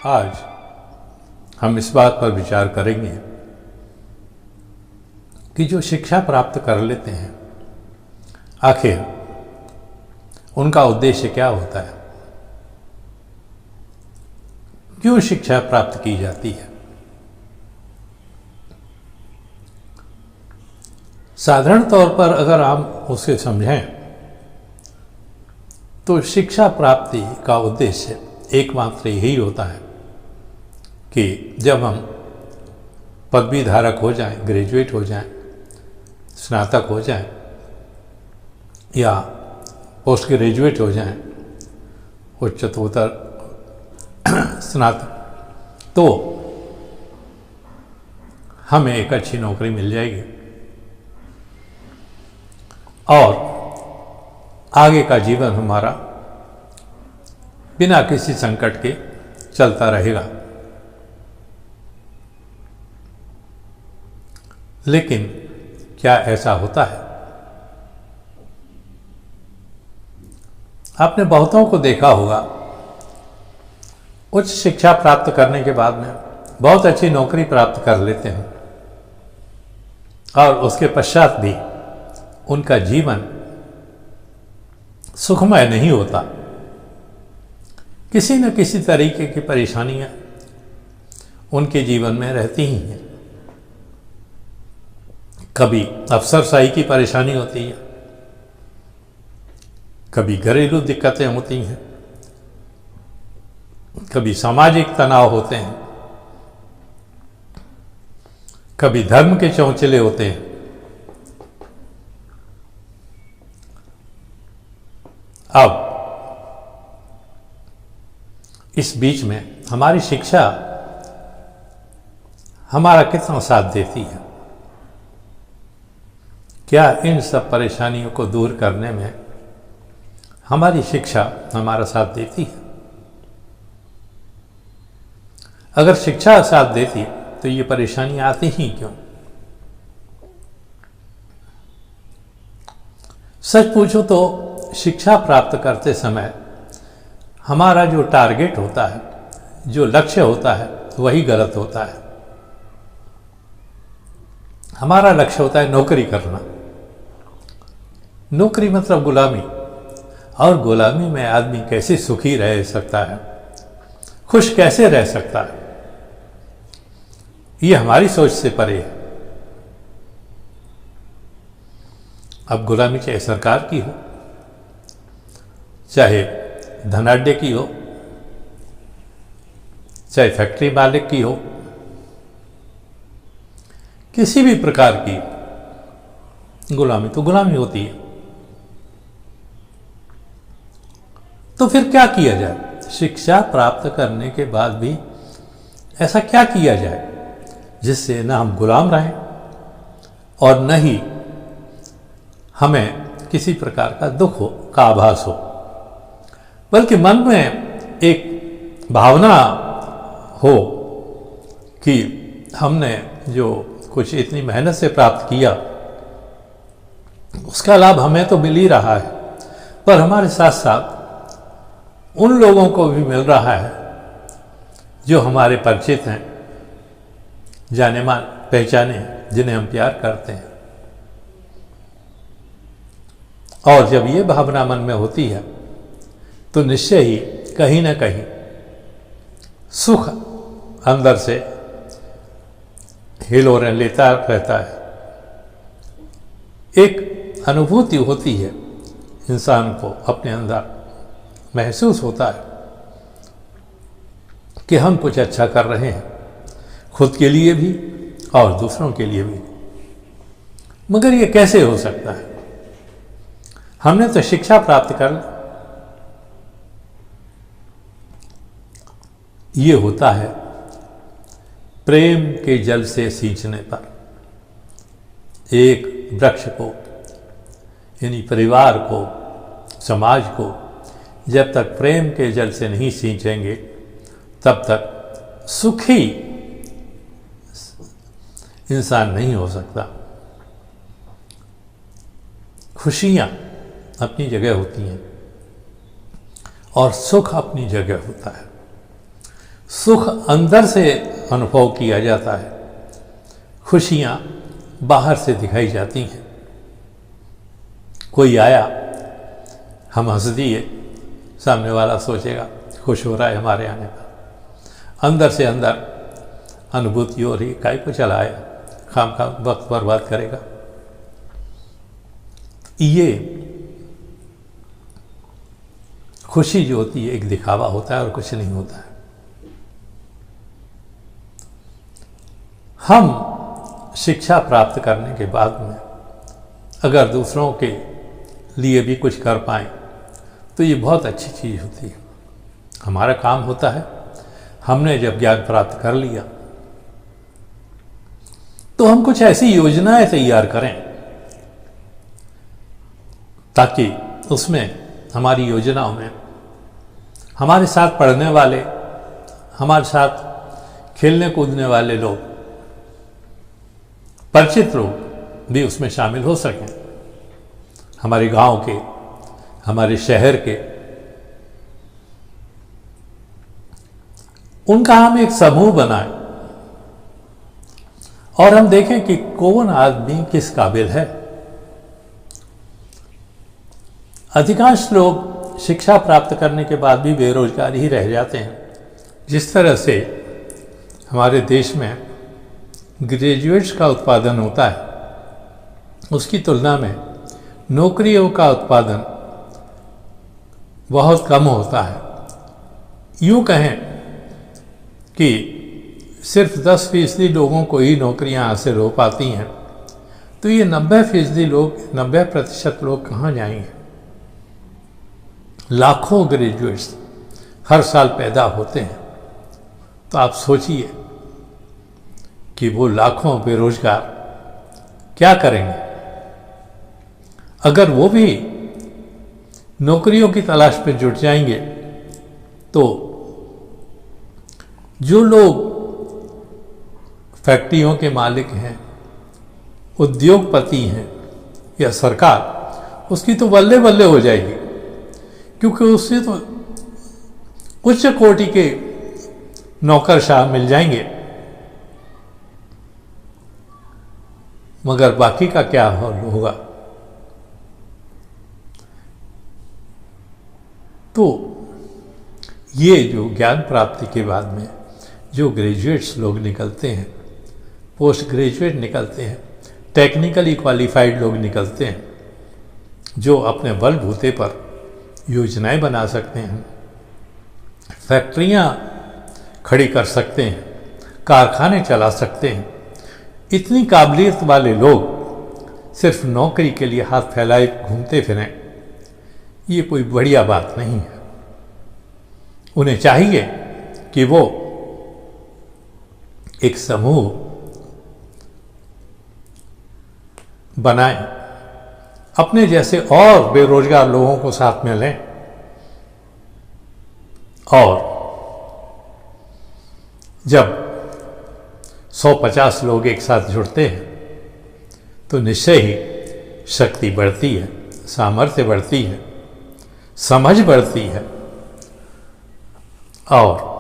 आज हम इस बात पर विचार करेंगे कि जो शिक्षा प्राप्त कर लेते हैं आखिर उनका उद्देश्य क्या होता है, क्यों शिक्षा प्राप्त की जाती है। साधारण तौर पर अगर हम उसे समझें तो शिक्षा प्राप्ति का उद्देश्य एकमात्र यही होता है कि जब हम पदवी धारक हो जाएं, ग्रेजुएट हो जाएं, स्नातक हो जाएं या पोस्ट ग्रेजुएट हो जाएं, उच्चतोत्तर स्नातक, तो हमें एक अच्छी नौकरी मिल जाएगी और आगे का जीवन हमारा बिना किसी संकट के चलता रहेगा। लेकिन क्या ऐसा होता है? आपने बहुतों को देखा होगा, उच्च शिक्षा प्राप्त करने के बाद में बहुत अच्छी नौकरी प्राप्त कर लेते हैं और उसके पश्चात भी उनका जीवन सुखमय नहीं होता। किसी न किसी तरीके की परेशानियां उनके जीवन में रहती ही हैं। कभी अफसरशाही की परेशानी होती है, कभी घरेलू दिक्कतें होती हैं, कभी सामाजिक तनाव होते हैं, कभी धर्म के चौंचले होते हैं। अब इस बीच में हमारी शिक्षा हमारा कितना साथ देती है? क्या इन सब परेशानियों को दूर करने में हमारी शिक्षा हमारा साथ देती है? अगर शिक्षा साथ देती तो ये परेशानियां आती ही क्यों? सच पूछो तो शिक्षा प्राप्त करते समय हमारा जो टारगेट होता है, जो लक्ष्य होता है, वही गलत होता है। हमारा लक्ष्य होता है नौकरी करना। नौकरी मतलब गुलामी, और गुलामी में आदमी कैसे सुखी रह सकता है, खुश कैसे रह सकता है, ये हमारी सोच से परे है। अब गुलामी चाहे सरकार की हो, चाहे धनाढ्य की हो, चाहे फैक्ट्री मालिक की हो, किसी भी प्रकार की गुलामी तो गुलामी होती है। तो फिर क्या किया जाए? शिक्षा प्राप्त करने के बाद भी ऐसा क्या किया जाए जिससे न हम गुलाम रहें और न ही हमें किसी प्रकार का दुख हो, का आभास हो, बल्कि मन में एक भावना हो कि हमने जो कुछ इतनी मेहनत से प्राप्त किया उसका लाभ हमें तो मिल ही रहा है, पर हमारे साथ साथ उन लोगों को भी मिल रहा है जो हमारे परिचित हैं, जाने मान पहचाने हैं, जिन्हें हम प्यार करते हैं। और जब ये भावना मन में होती है तो निश्चय ही कहीं ना कहीं सुख अंदर से हिलोरें लेता रहता है। एक अनुभूति होती है, इंसान को अपने अंदर महसूस होता है कि हम कुछ अच्छा कर रहे हैं, खुद के लिए भी और दूसरों के लिए भी। मगर ये कैसे हो सकता है? हमने तो शिक्षा प्राप्त कर ली। ये होता है प्रेम के जल से सींचने पर। एक वृक्ष को, यानी परिवार को, समाज को जब तक प्रेम के जल से नहीं सींचेंगे तब तक सुखी इंसान नहीं हो सकता। खुशियां अपनी जगह होती हैं और सुख अपनी जगह होता है। सुख अंदर से अनुभव किया जाता है, खुशियाँ बाहर से दिखाई जाती हैं। कोई आया, हम हंस दिए, सामने वाला सोचेगा खुश हो रहा है हमारे आने पर। अंदर से अंदर अनुभूति हो रही, काय को चला आया, खाम खा वक्त बर्बाद करेगा। ये खुशी जो होती है एक दिखावा होता है और कुछ नहीं होता है। हम शिक्षा प्राप्त करने के बाद में अगर दूसरों के लिए भी कुछ कर पाएँ तो ये बहुत अच्छी चीज़ होती है। हमारा काम होता है, हमने जब ज्ञान प्राप्त कर लिया तो हम कुछ ऐसी योजनाएं तैयार करें ताकि उसमें, हमारी योजनाओं में हमारे साथ पढ़ने वाले, हमारे साथ खेलने कूदने वाले लोग, परिचित लोग भी उसमें शामिल हो सकें। हमारे गांव के, हमारे शहर के, उनका हम एक समूह बनाएं और हम देखें कि कौन आदमी किस काबिल है। अधिकांश लोग शिक्षा प्राप्त करने के बाद भी बेरोजगार ही रह जाते हैं। जिस तरह से हमारे देश में ग्रेजुएट्स का उत्पादन होता है, उसकी तुलना में नौकरियों का उत्पादन बहुत कम होता है। यूँ कहें कि सिर्फ 10% लोगों को ही नौकरियां हासिल हो पाती हैं, तो ये 90% लोग, 90% लोग कहाँ जाएंगे? लाखों ग्रेजुएट्स हर साल पैदा होते हैं, तो आप सोचिए कि वो लाखों बेरोजगार क्या करेंगे। अगर वो भी नौकरियों की तलाश पे जुट जाएंगे तो जो लोग फैक्ट्रियों के मालिक हैं, उद्योगपति हैं या सरकार, उसकी तो बल्ले बल्ले हो जाएगी, क्योंकि उससे तो उच्च कोटि के नौकरशाह मिल जाएंगे। मगर बाकी का क्या होगा? तो ये जो ज्ञान प्राप्ति के बाद में जो ग्रेजुएट्स लोग निकलते हैं, पोस्ट ग्रेजुएट निकलते हैं, टेक्निकली क्वालिफाइड लोग निकलते हैं, जो अपने बलबूते पर योजनाएं बना सकते हैं, फैक्ट्रियां खड़ी कर सकते हैं, कारखाने चला सकते हैं। इतनी काबिलियत वाले लोग सिर्फ नौकरी के लिए हाथ फैलाए घूमते फिरें, ये कोई बढ़िया बात नहीं है। उन्हें चाहिए कि वो एक समूह बनाएं, अपने जैसे और बेरोजगार लोगों को साथ में लें, और जब 150 लोग एक साथ जुड़ते हैं तो निश्चय ही शक्ति बढ़ती है, सामर्थ्य बढ़ती है, समझ बढ़ती है, और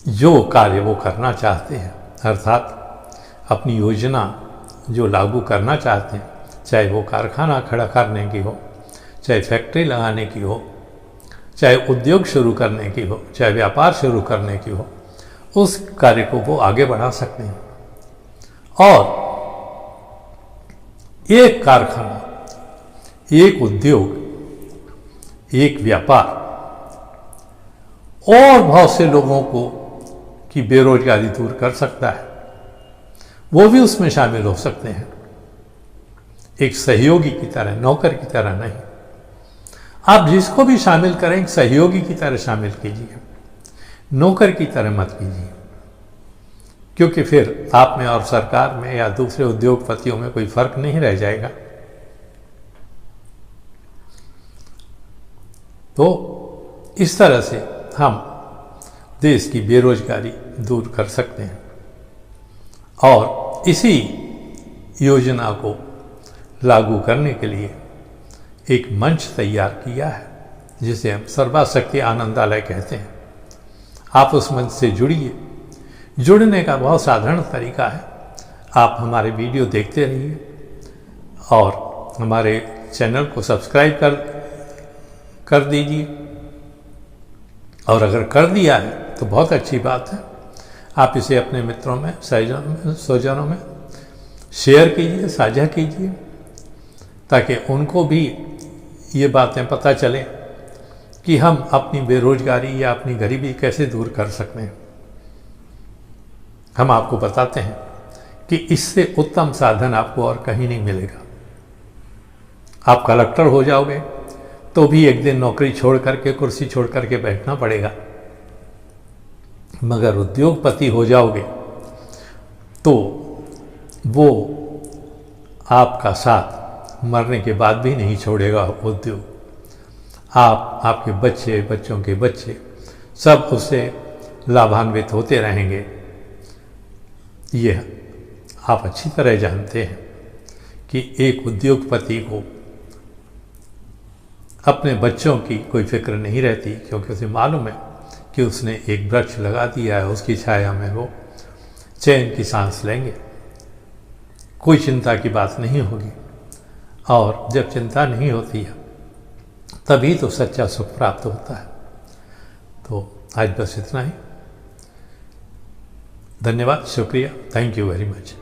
जो कार्य वो करना चाहते हैं, अर्थात अपनी योजना जो लागू करना चाहते हैं, चाहे वो कारखाना खड़ा करने की हो, चाहे फैक्ट्री लगाने की हो, चाहे उद्योग शुरू करने की हो, चाहे व्यापार शुरू करने की हो, उस कार्य को वो आगे बढ़ा सकते हैं। और एक कारखाना, एक उद्योग, एक व्यापार और बहुत से लोगों को की बेरोजगारी दूर कर सकता है, वो भी उसमें शामिल हो सकते हैं, एक सहयोगी की तरह, नौकर की तरह नहीं। आप जिसको भी शामिल करें एक सहयोगी की तरह शामिल कीजिए, नौकर की तरह मत कीजिए, क्योंकि फिर आप में और सरकार में या दूसरे उद्योगपतियों में कोई फर्क नहीं रह जाएगा। तो इस तरह से हम देश की बेरोजगारी दूर कर सकते हैं, और इसी योजना को लागू करने के लिए एक मंच तैयार किया है, जिसे हम सर्वाशक्ति आनंदालय कहते हैं, आप उस मंच से जुड़िए। जुड़ने का बहुत साधारण तरीका है, आप हमारे वीडियो देखते रहिए और हमारे चैनल को सब्सक्राइब कर दीजिए, और अगर कर दिया है तो बहुत अच्छी बात है। आप इसे अपने मित्रों में, स्वजनों में शेयर कीजिए, साझा कीजिए, ताकि उनको भी ये बातें पता चलें कि हम अपनी बेरोजगारी या अपनी गरीबी कैसे दूर कर सकते हैं। हम आपको बताते हैं कि इससे उत्तम साधन आपको और कहीं नहीं मिलेगा। आप कलेक्टर हो जाओगे तो भी एक दिन नौकरी छोड़ करके, कुर्सी छोड़ करके बैठना पड़ेगा, मगर उद्योगपति हो जाओगे तो वो आपका साथ मरने के बाद भी नहीं छोड़ेगा उद्योग। आप, आपके बच्चे, बच्चों के बच्चे सब उससे लाभान्वित होते रहेंगे। ये आप अच्छी तरह जानते हैं कि एक उद्योगपति को अपने बच्चों की कोई फिक्र नहीं रहती, क्योंकि उसे मालूम है कि उसने एक वृक्ष लगा दिया है, उसकी छाया में वो चैन की सांस लेंगे, कोई चिंता की बात नहीं होगी। और जब चिंता नहीं होती है तभी तो सच्चा सुख प्राप्त होता है। तो आज बस इतना ही। धन्यवाद, शुक्रिया, थैंक यू वेरी मच।